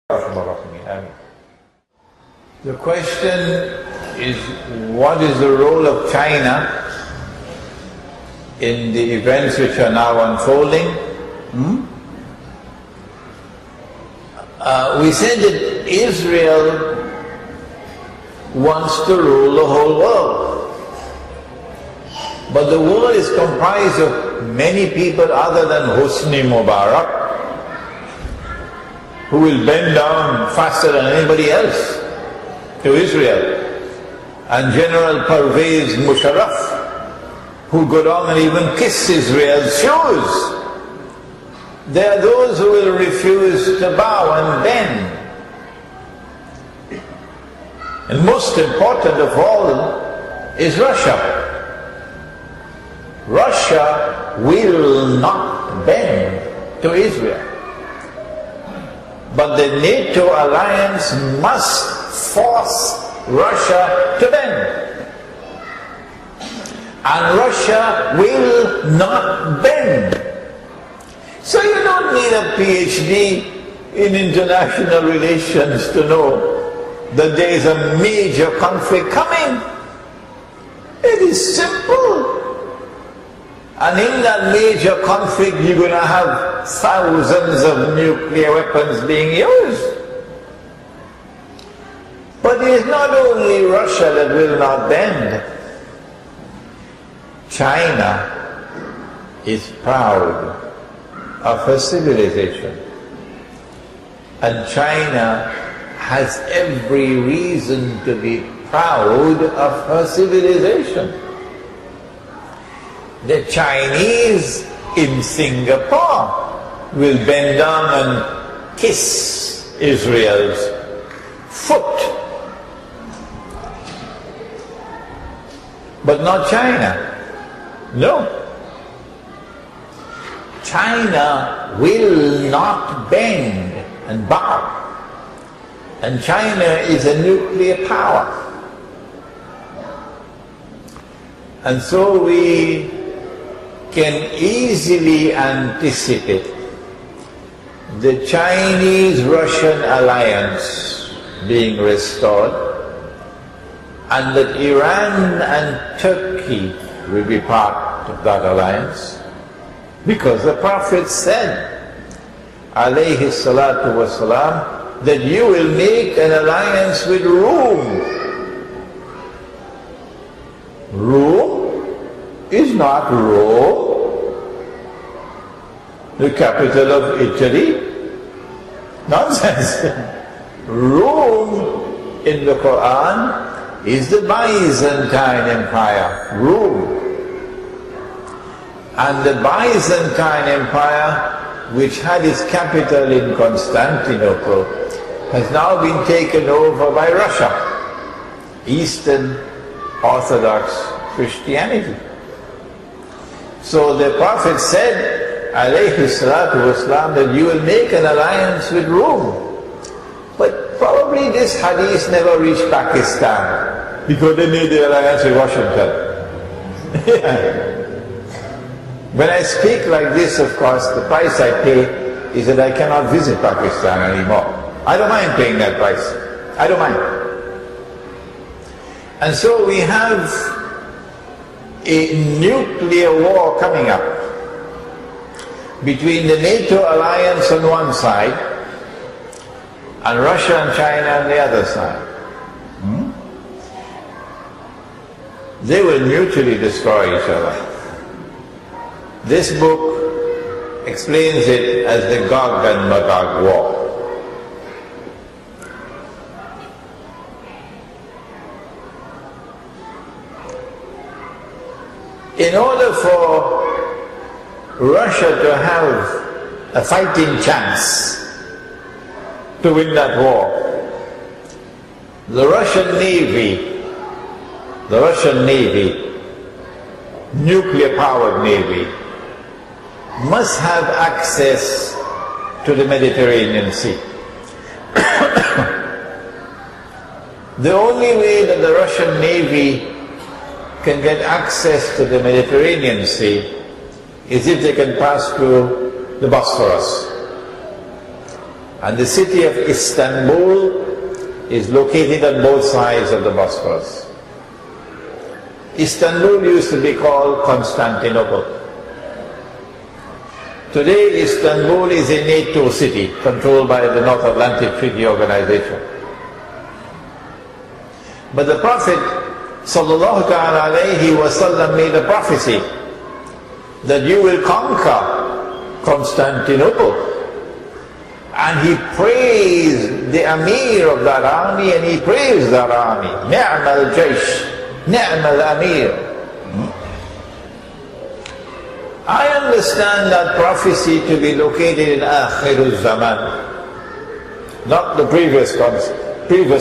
The question is, what is the role of China in the events which are now unfolding? We said that Israel wants to rule the whole world. But the world is comprised of many people other than Hosni Mubarak, who will bend down faster than anybody else to Israel, and General Pervez Musharraf, who go down and even kiss Israel's shoes. There are those who will refuse to bow and bend. And most important of all is Russia. Russia will not bend to Israel. But the NATO alliance must force Russia to bend. And Russia will not bend. So you don't need a PhD in international relations to know that there is a major conflict coming. It is simple. And in that major conflict you're going to have thousands of nuclear weapons being used. But it is not only Russia that will not bend. China is proud of her civilization. And China has every reason to be proud of her civilization. The Chinese in Singapore will bend down and kiss Israel's foot. But not China. No. China will not bend and bow. And China is a nuclear power. And so we can easily anticipate the Chinese-Russian alliance being restored, and that Iran and Turkey will be part of that alliance, because the Prophet said, alayhi salatu wasalam, that you will make an alliance with Rome. Rome is not Rome, the capital of Italy. Nonsense. Rome in the Quran is the Byzantine Empire, Rome. And the Byzantine Empire, which had its capital in Constantinople, has now been taken over by Russia, Eastern Orthodox Christianity. So the Prophet said, alayhi salatu wasalam, that you will make an alliance with Rome. But probably this hadith never reached Pakistan, because they made the alliance with Washington. When I speak like this, of course, the price I pay is that I cannot visit Pakistan anymore. I don't mind paying that price. I don't mind. And so we have a nuclear war coming up between the NATO alliance on one side and Russia and China on the other side. They will mutually destroy each other. This book explains it as the Gog and Magog war. In order for Russia to have a fighting chance to win that war, the Russian Navy, nuclear-powered Navy, must have access to the Mediterranean Sea. The only way that the Russian Navy can get access to the Mediterranean Sea is if they can pass through the Bosphorus. And the city of Istanbul is located on both sides of the Bosphorus. Istanbul used to be called Constantinople. Today Istanbul is a NATO city controlled by the North Atlantic Treaty Organization. But the Prophet sallallahu alayhi wasallam made a prophecy that you will conquer Constantinople. And he praised the Amir of that army, and he praised that army. Ni'mal Jaysh, Ni'mal Amir. I understand that prophecy to be located in Akhirul Zaman, not the previous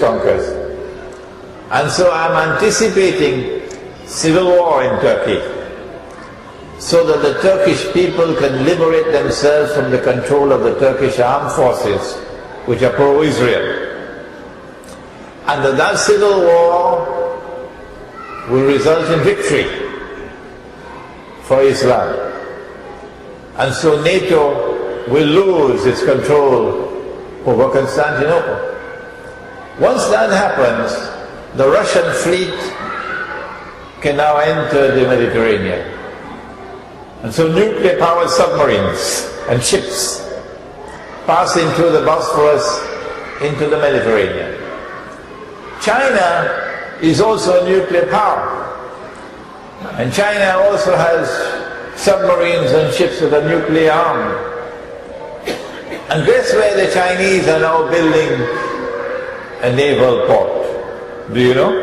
conquerors. And so I'm anticipating civil war in Turkey, so that the Turkish people can liberate themselves from the control of the Turkish armed forces, which are pro-Israel. And that civil war will result in victory for Islam. And so NATO will lose its control over Constantinople. Once that happens, the Russian fleet can now enter the Mediterranean. And so nuclear-powered submarines and ships passing through the Bosphorus into the Mediterranean. China is also a nuclear power. And China also has submarines and ships that are nuclear armed. And guess where the Chinese are now building a naval port? Do you know?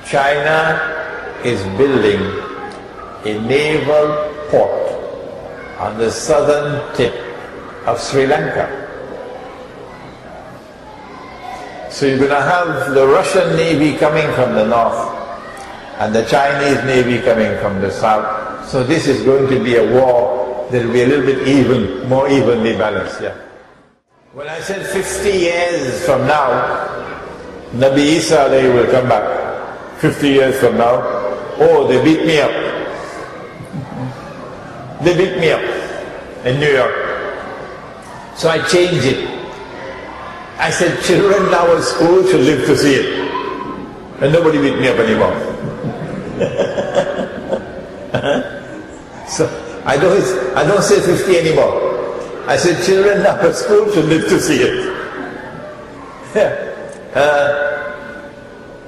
China is building a naval port on the southern tip of Sri Lanka. So you're going to have the Russian Navy coming from the north and the Chinese Navy coming from the south. So this is going to be a war that will be a little bit more evenly balanced. Yeah. When I said 50 years from now, Nabi Isa alayhi will come back. 50 years from now, oh, they beat me up. They beat me up in New York. So I changed it. I said, children now at school should live to see it. And nobody beat me up anymore. So I don't say 50 anymore. I said, children now at school should live to see it.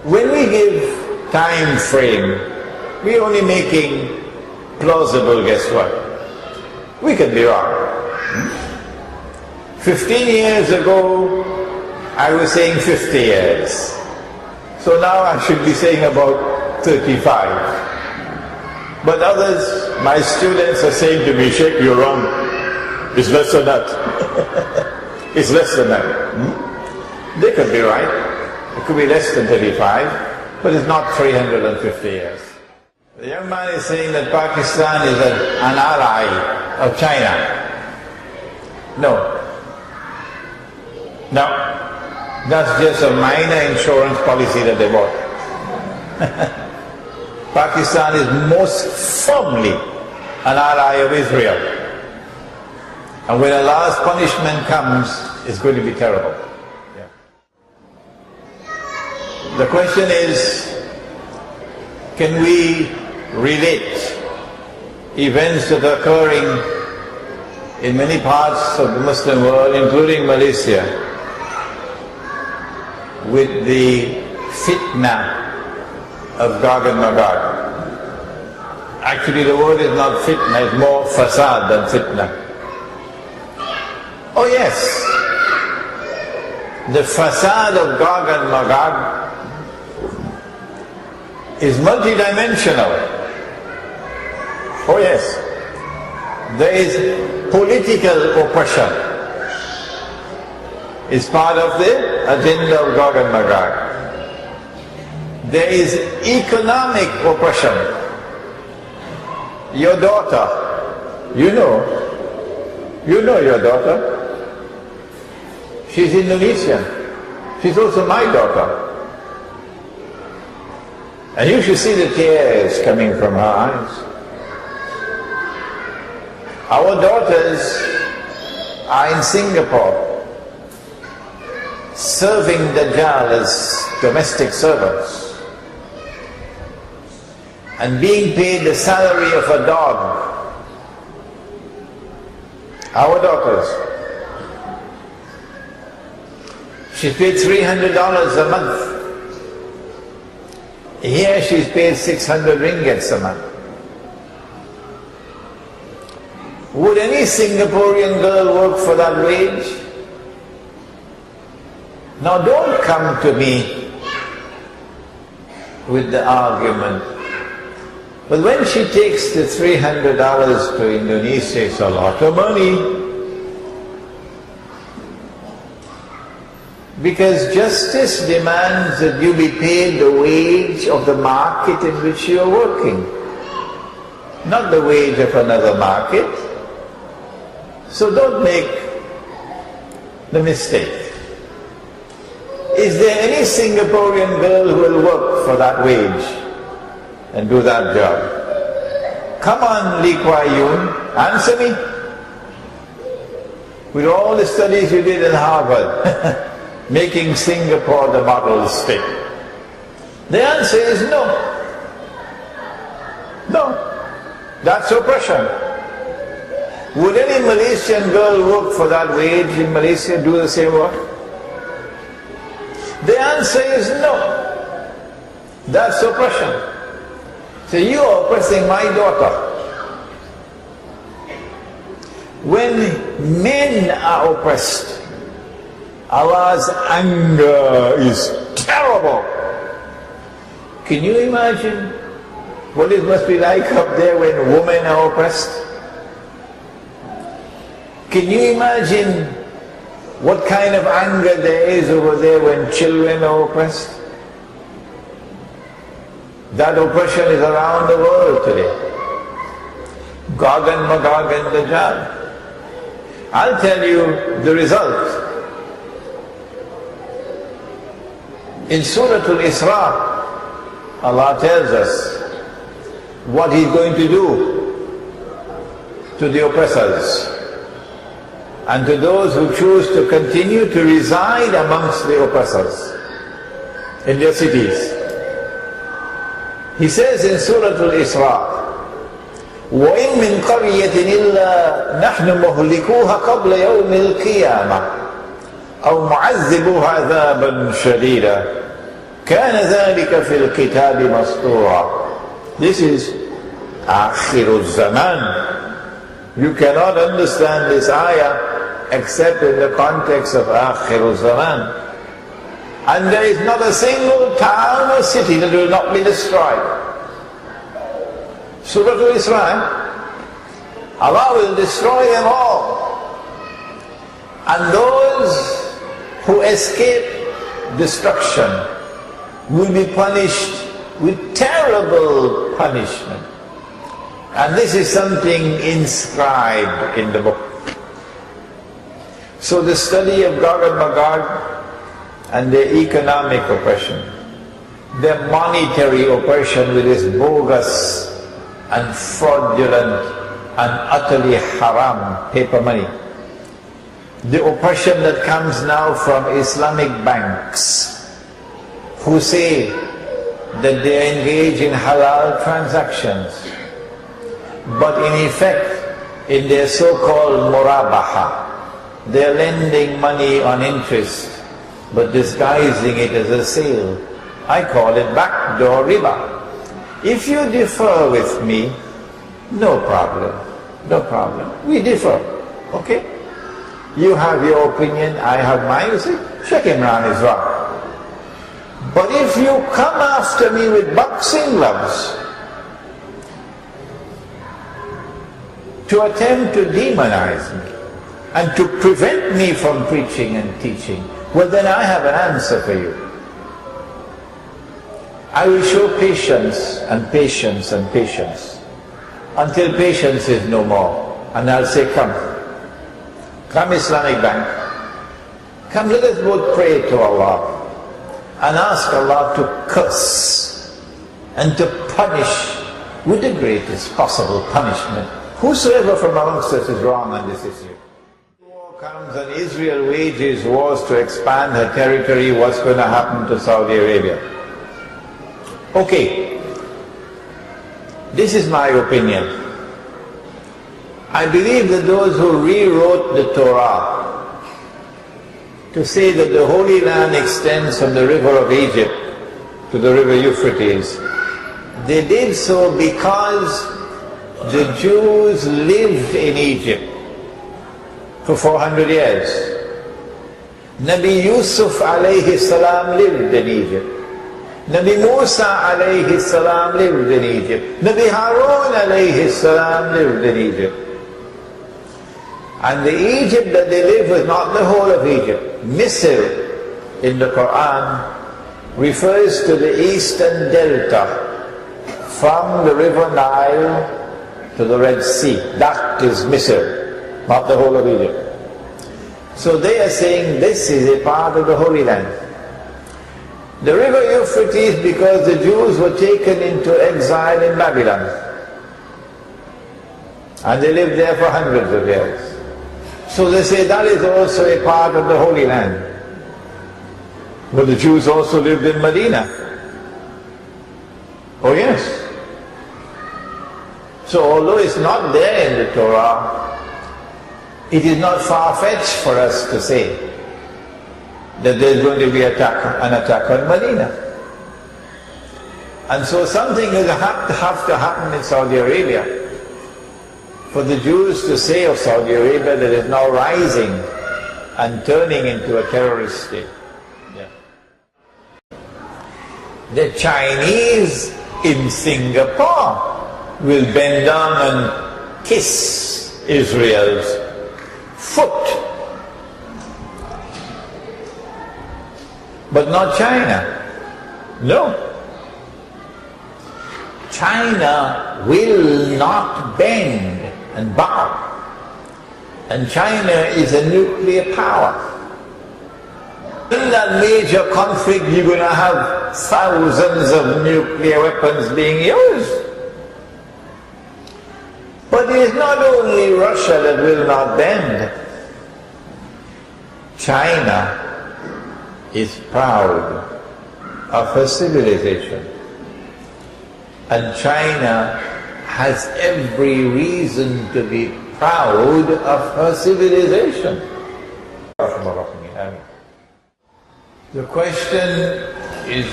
When we give time frame, we're only making plausible guesswork. We can be wrong. 15 years ago, I was saying 50 years. So now I should be saying about 35. But others, my students are saying to me, Sheikh, you're wrong. It's less than that. It's less than that. They could be right. It could be less than 35, but it's not 350 years. The young man is saying that Pakistan is an ally of China. No. No. That's just a minor insurance policy that they bought. Pakistan is most firmly an ally of Israel. And when Allah's punishment comes, it's going to be terrible. Yeah. The question is, can we relate events that are occurring in many parts of the Muslim world, including Malaysia, with the fitna of Gog and Magog? Actually, the word is not fitna, it's more fasad than fitna. Oh yes, the fasad of Gog and Magog is multidimensional. Oh yes, there is political oppression. It's part of the agenda of Gog and Magog. There is economic oppression. Your daughter, you know your daughter. She's Indonesian. She's also my daughter. And you should see the tears coming from her eyes. Our daughters are in Singapore serving Dajjal as domestic servants and being paid the salary of a dog. Our daughters, she's paid $300 a month. Here she's paid 600 ringgits a month. Would any Singaporean girl work for that wage? Now don't come to me with the argument. But when she takes the $300 to Indonesia, it's a lot of money. Because justice demands that you be paid the wage of the market in which you are working, not the wage of another market. So don't make the mistake. Is there any Singaporean girl who will work for that wage and do that job? Come on, Lee Kuan Yew, answer me. With all the studies you did in Harvard, making Singapore the model state. The answer is no. No. That's oppression. Would any Malaysian girl work for that wage in Malaysia, do the same work? The answer is no. That's oppression. So you are oppressing my daughter. When men are oppressed, Allah's anger is terrible. Can you imagine what it must be like up there when women are oppressed? Can you imagine what kind of anger there is over there when children are oppressed? That oppression is around the world today. Gog and Magog and Dajjal. I'll tell you the result. In Surah Al-Isra, Allah tells us what He's going to do to the oppressors and to those who choose to continue to reside amongst the oppressors in their cities. He says in Surah Al-Isra, وَإِن مِّن قَرْيَةٍ إِلَّا نَحْنُ مُهْلِكُوهَا قَبْلَ يَوْمِ الْقِيَامَةِ أو معذبوها عذابا شديدا كان ذلك في الكتاب مسطورا. This is آخر الزمان. You cannot understand this ayah except in the context of آخر الزمان. And there is not a single town or city that will not be destroyed. Surah Al-Isra, Allah will destroy them all. And those who escape destruction will be punished with terrible punishment. And this is something inscribed in the book. So the study of Gog and Magog and their economic oppression, their monetary oppression with its bogus and fraudulent and utterly haram paper money, the oppression that comes now from Islamic banks who say that they engage in halal transactions, but in effect, in their so-called murabaha, they're lending money on interest, but disguising it as a sale. I call it backdoor riba. If you differ with me, no problem, no problem. We differ, okay? You have your opinion, I have mine. You say, Sheikh Imran is wrong. But if you come after me with boxing gloves to attempt to demonize me and to prevent me from preaching and teaching, well then I have an answer for you. I will show patience and patience and patience until patience is no more. And I'll say, come Islamic Bank, come, let us both pray to Allah and ask Allah to curse and to punish with the greatest possible punishment whosoever from amongst us is wrong on this issue. Walk comes and Israel wages wars to expand her territory, what's going to happen to Saudi Arabia? Okay, this is my opinion. I believe that those who rewrote the Torah to say that the Holy Land extends from the river of Egypt to the river Euphrates, they did so because the Jews lived in Egypt for 400 years. Nabi Yusuf alayhi salam lived in Egypt. Nabi Musa alayhi salam lived in Egypt. Nabi Harun alayhi salam lived in Egypt. And the Egypt that they lived was not the whole of Egypt. Misr in the Quran refers to the eastern delta from the river Nile to the Red Sea. That is Misr, not the whole of Egypt. So they are saying this is a part of the Holy Land. The river Euphrates, because the Jews were taken into exile in Babylon. And they lived there for hundreds of years. So they say that is also a part of the Holy Land. But the Jews also lived in Medina. Oh yes. So although it's not there in the Torah, it is not far-fetched for us to say that there's going to be an attack on Medina. And so something will have to happen in Saudi Arabia for the Jews to say of Saudi Arabia that it is now rising and turning into a terrorist state. Yeah. The Chinese in Singapore will bend down and kiss Israel's foot. But not China. No. China will not bend and bow. And China is a nuclear power. In that major conflict, you're going to have thousands of nuclear weapons being used. But it is not only Russia that will not bend. China is proud of her civilization. And China has every reason to be proud of her civilization. The question is,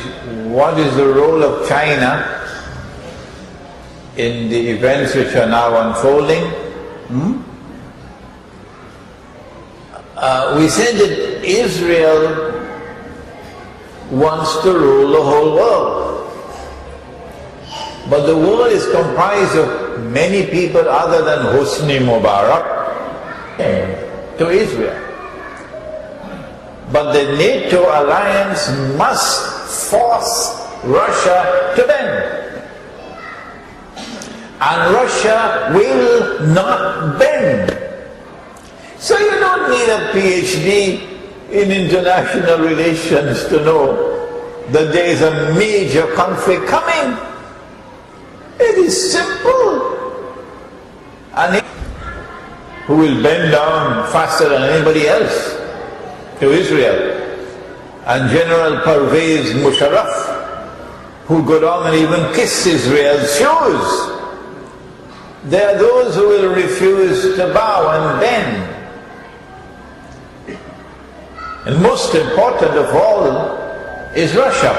what is the role of China in the events which are now unfolding? We said that Israel wants to rule the whole world. But the world is comprised of many people other than Hosni Mubarak to Israel. But the NATO alliance must force Russia to bend. And Russia will not bend. So you don't need a PhD in international relations to know that there is a major conflict coming. It is simple. And who will bend down faster than anybody else to Israel? And General Pervez Musharraf, who go down and even kiss Israel's shoes. There are those who will refuse to bow and bend. And most important of all is Russia.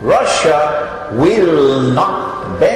Russia will not bend.